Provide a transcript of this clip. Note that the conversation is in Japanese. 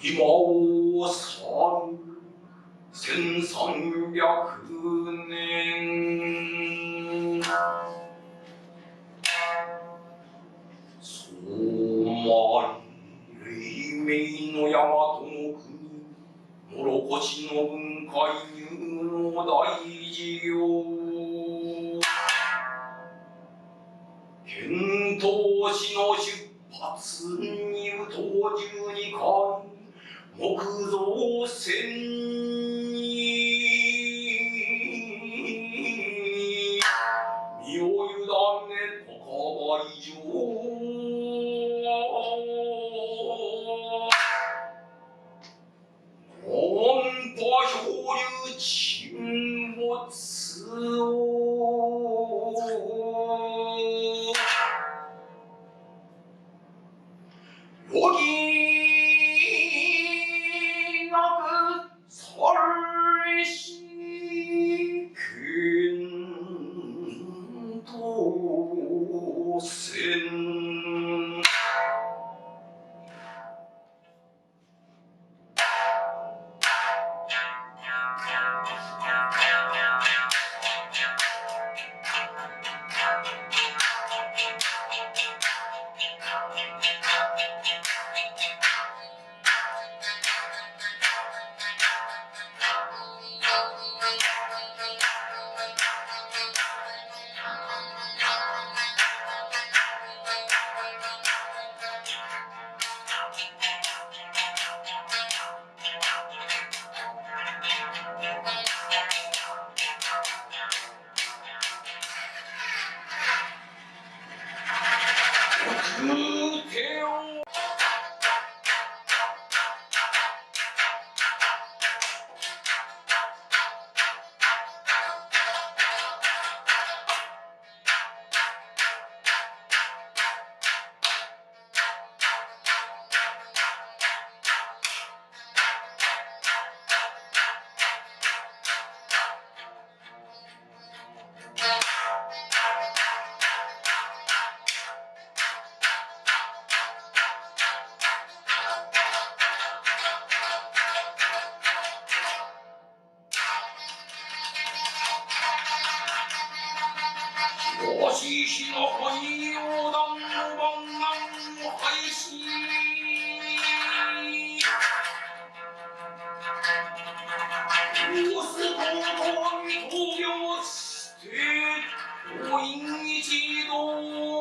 이마오산 생산백은행 소마리 메이노 야마토노国諸しの文化輸入の大事業遣唐使の出発にうと12回木造船に身を委ね高張り上音波漂流沈没を余儀なく去りし遣唐船ししの海洋弾の番案を廃止大須高校に投与して党員一同